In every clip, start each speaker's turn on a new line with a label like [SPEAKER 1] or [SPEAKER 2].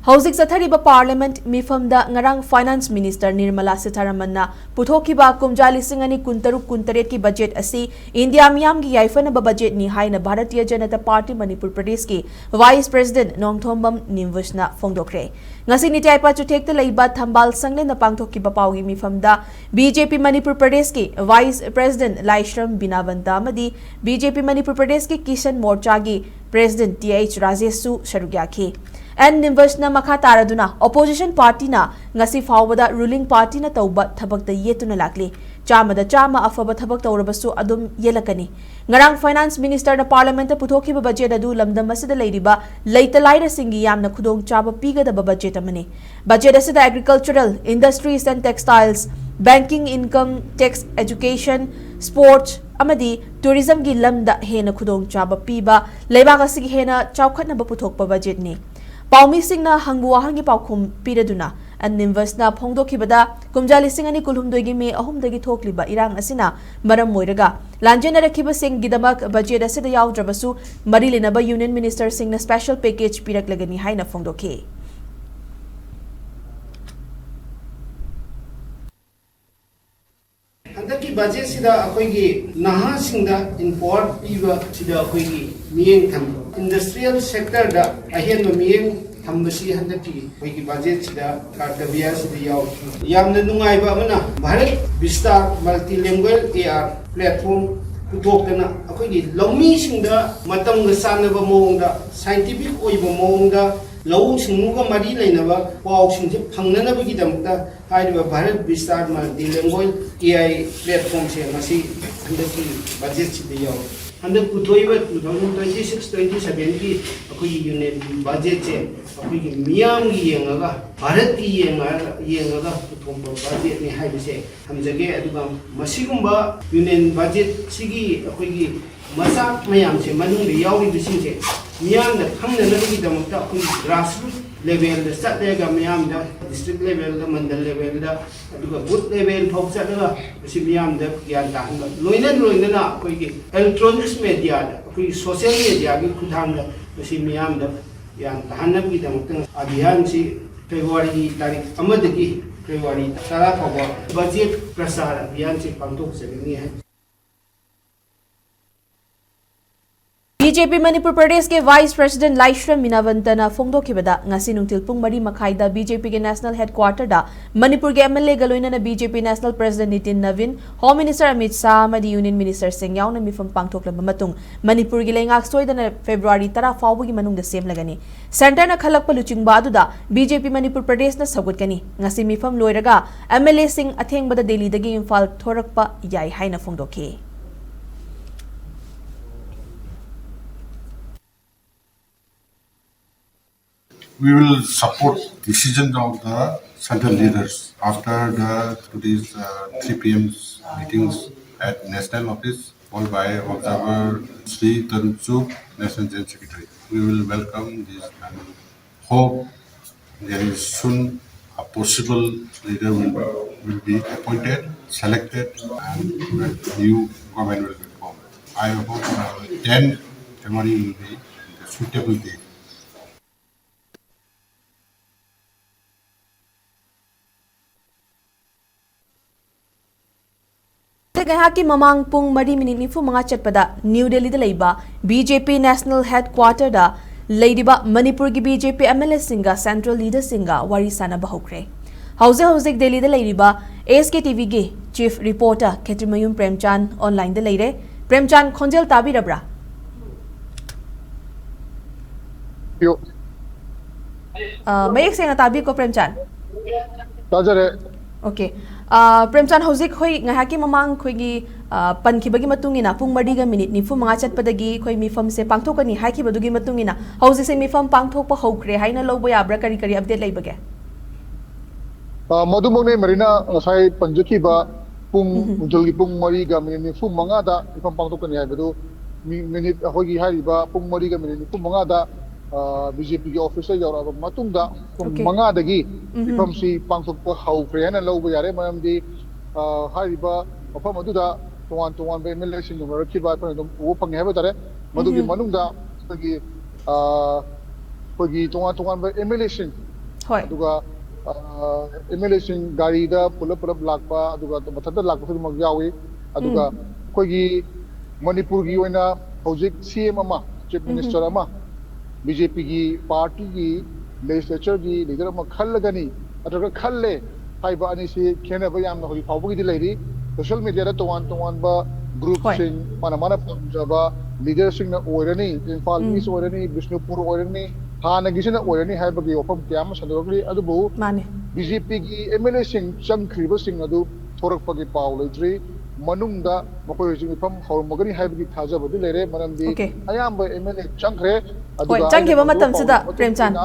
[SPEAKER 1] Houzik Sathariba Parliament Mifamda Ngarang Finance Minister Nirmala Sitharamanna Puthokiba Kumjali Singani Kuntaru Kuntaret ki budget asi India Meeyam-Gi Yaifanaba budget ni haina Bharatiya Janata Party Manipur Pradesh ki Vice President Nongthombam Nimvushna Phongdokre. Ngasi ni Taipa Chutekta Laiba Thambal Sangle na Pangthokiba Paugi Mifamda BJP Manipur Pradesh ki Vice President Laishram Binavanta amadi BJP Manipur Pradesh ki Kishan Morcha gi President TH Rajesu Sharugyaki. And Nimvushna Makha Taraduna Opposition Party na ngasi Phaobada ruling party na tauba thabak da yetuna lakli chama afaba thabak taurabasu adum yelakani ngarang finance minister na parliament ta puthokiba budget adu lamdam asida leiriba leitalaira singi yamna khudong chaba piga da budget amani budget asida agricultural industries and textiles banking income tax education sports amadi tourism gi lamda hena khudong chaba piba leibak asigi hena chawkhatna ba puthokpa budget ni Paumi Singna Hangua Hangi Paukum Piraduna and Nimvushna Phongdokibada Kumjali Singani Kulhumdogi me Ahumdagi Tokliba Irang Asina Maram Moiraga Lanjana Rakiba Singh Gidamak Budget Asida Yaudrabasu Marilinaba Union Minister Singna Special Package Pirak Lagani Haina Phongdoke.
[SPEAKER 2] Andaki budget sida akoigi naha singda import piba sida akoigi miyeng tham industrial sector da ahen miyeng thambasi handaki akoigi budget sida kartavya sida yaw yamna nungai ba amana Bharat Vistar multilingual AR platform putokna akoigi lawmi singda matam ga sanaba moongda scientific oiba moongda Lau Singmuga Mari Lainava, Wow Sing Panganaba Gidamta, Hidewa Bharat Vistar Multilingual AI platform say Masi under the budget the yaw. Under Putoiva 2026-2070, a unit budget say, a Meeyam-Gi Yangaga, Bharati Yangaga, Putomba budget ni Hide say, Hamzage Adugam, Masigumba, Union budget Sigi, a Quigi, Masak Meeyam say, Manungda Yawi Bisin Meeyam the Panganaba Gidamta, grassroots level, the stat lega Meeyam the district level, the mandal level, the good level, Phaobagi, Meeyam the Yanta, Loina, electronics media, social media, Kutanga, Meeyam the Yanta, Gidamta, Abhiyansi, February, Tarik, Amadaki, February, Sarapava, budget, Prasara, Abhiyansi, Pantok, Seveni.
[SPEAKER 1] BJP Manipur Pradesh ke Vice President Laishram Binavanta Phongdokibada ngasi nungtil pung mari makhaida BJP ke National Headquarter da Manipur ke MLA galoina na BJP National President Nitin Navin, Home Minister Amit Shah amadi Union Minister Singh yauna mifam pangthoklaba matung Manipur gi Leingak Soidana February 10 Phaobagi Manungda Semlagani Center na khalakpa luchingba aduda BJP Manipur Pradesh na sagutkani ngasi mifam loiraga MLA Singh athengbada Delhi dagi Imphal thorakpa yai haina phongdoke.
[SPEAKER 3] We will support decisions of the central leaders after today's 3 p.m. meetings at National Office, followed by Observer Sri Tarun, National General Secretary. We will welcome this and hope there is soon a possible leader will be appointed, selected, and a new government will be formed. I hope 10 February will be a suitable date.
[SPEAKER 1] Gahaki Mamang Pung Mari Mininifu Manga Chatpada, New Delhi the Laiba, BJP National Headquarter da, Ladiba Manipur ki BJP MLA Singa, Central Leader Singa, Warisana Bahokre. Houzik Delhi the Ladiba, SKTV Ge, Chief Reporter, Ketrimayum Premchan, online the Lady, Premchan Konjel Tabi Rabra.
[SPEAKER 4] Yo.
[SPEAKER 1] Mayek Singa Tabi ko Premchan.
[SPEAKER 4] Tajare.
[SPEAKER 1] Okay. Premchan Houzik Hoi Ngahaki Mamang Koigi Pankibagi Matungina, Pung Mariga Minute, Nifu Mangachat Padagi, Koi Mifam se Pangtokani, Haki Badugi Matungina, Houses se Mifam Pangtopa Hokre, Haina Loboya, Brakari update Labage.
[SPEAKER 4] Madumone Marina, Sai Panjakiba, Pung Joli Pung Mariga Minifu Mangada, from Pangtokani, Minute Hogi Hariba, Pung Mariga Minifu Mangada. BJP officer yaw matungda mga dagi ifam si pangtok pa hawfreyan ang lawbo yare mayam di hariba mafam aduda tuwan ba MLA sing numarakiba pa nung pangyawa tare madugi manungda pagi tuwan ba MLA sing
[SPEAKER 1] Hoi.
[SPEAKER 4] aduga MLA sing gari da pulap lakpa aduga mathada lakpa khudmak yawi aduga koigi Manipur gi oina hojik CM ama chief minister ama BJP gi party gi legislature gi leader ama khallagani aduga khalle haiba ani si khena ba yamna hoi Phaobagi di leiri social media da towan ba group sing mana pamjaba leader sing na oirani Imphal East oirani Bishnupur oirani hana gisina oirani haiba gi ofam kyam sadogli adubu BJP gi MLA sing changkhriba sing adu thorakpagi paw leitri Manungda makoi jing ifam Phaobagi haiba gi thajabadi leire maramdi ayamba MLA changkhre
[SPEAKER 1] Hoi changkiba matam sida Premchan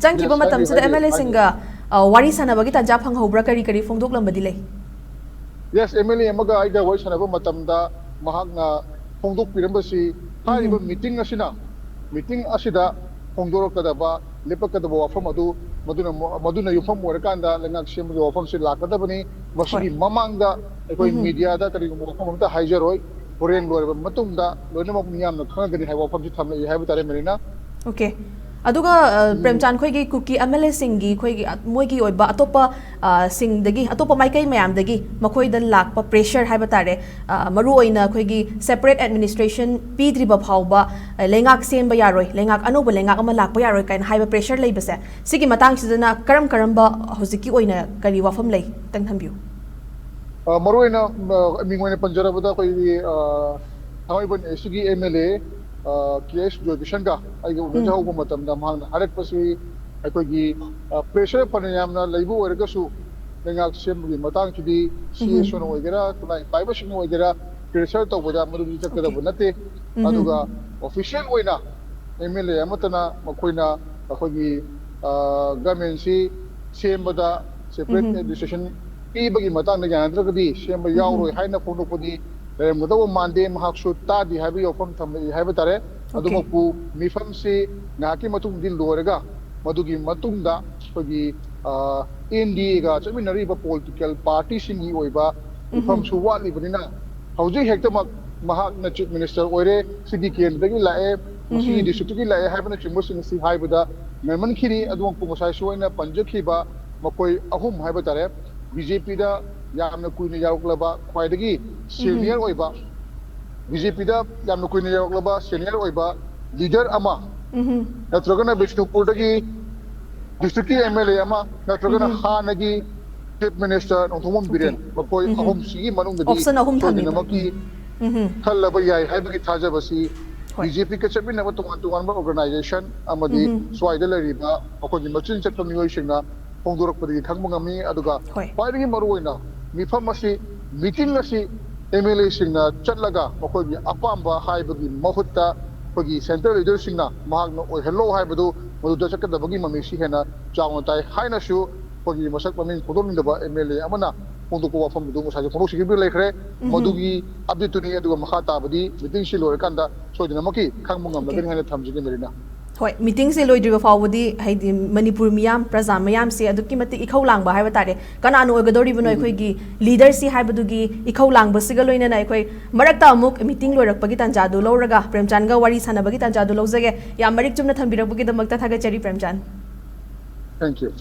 [SPEAKER 1] changkiba matam sida MLA singa wari sanabagi tanja phanghobra kari phongdok lambadi lei
[SPEAKER 4] Yes, MLA amaga aida wari sanaba matamda mahakna phongdok pirambasi hariba meeting asida phongdorokadaba lepakadaba wafam adu maduna yufam orakanda Leingak semgi wafam si lakadabani masigi mamangda ekoi media da kari wafam amta haijaroi horen loreba matungda loinamak miyamna khangani hai wafam si thamlai haiba tare merina
[SPEAKER 1] Okay. Aduga Premchan khoi gi kuki MLA singi khoi gi moi gi oiba atopa sing dagi atopa maikai mayam dagi makhoi da lakpa pressure haiba tare maru oina khoi gi separate administration pidriba phauba Leingak semba yaroi Leingak anoba Leingak ama lakpa yaroi kain haiba pressure leibase sigi matang sidana karamba hojiki oina kari wafam lei tang thambiu
[SPEAKER 4] maru oina mingoina panjarabada khoi haiban sigi MLA KS Joykishanka I go to Home Matam Damhan, 100% I could give pressure Panayamna, Labu or Gasu, Leingak Sembi, Matang to be CSO Wagera, like Bible Wagera, pressure to Wadamadu Nate, Aduga, official winner, MLA Amatana, Makoina, Akogi, Gamensi, Sembada, separate decision, Ibagi Matan, the Yandragadi, Semba Yauro, Haina Ponopodi. Mudaw mande mahaksu ta di habi ofam thamli haiba tare adumapu mifam se ngaki matung din lorega madugi matungda pagi NDA ga chaminari ba political party singi oiba mifam su wali banina hauji hekta mahak na chief minister oire CDK dagi lae masi district gi lae haibana chimbo sing si haibada merman khiri adum pu mosai soina panjakhi ba makoi ahum haiba tare BJP da yamna kuina yaruklaba khwaidagi senior oiba BJP da yamna kuina yaruklaba senior oiba leader ama natrogana Bishnupur dagi district MLA ama natrogana hanagi chief minister Nongthomom Biren makoi ahum sigi manungda
[SPEAKER 1] option ahum
[SPEAKER 4] thamni khallaba yai haibagi thajabasi BJP ka chamin na tuwan ba organization amadi swaida lariba akoi machin chatpami oisingna Pongdorok padi khangmangami aduga paidagi maruoina mifam asi meeting asi MLA singna chatlaga makoi gi apamba haibagi mahutta pagi center leader singna mahagna oi hello haibadu maduda chakadabagi mamisi hena chawna tai haina su pagi masak pamin podomindaba MLA amana pongdoko wafam du musa pongdok sigibi lekhre madugi update tuni aduga makha tabadi meeting si lor kanda soidana maki khangmangam lagani hena thamjigi merina
[SPEAKER 1] Hoi, meeting se loidriba Phaobagi haidi Manipur miyam praja mayam se aduki mati ikhau langba haiba tare kana anu ogadori bano ekhoi gi leader si haibadugi ikhau langba siga loina na ekhoi marakta amuk meeting loirakpagi tanja du loraga Premchan ga wari sanabagi tanja du lojage ya marik chumna thambirakpagi damakta thaga chari Premchan
[SPEAKER 4] Thank you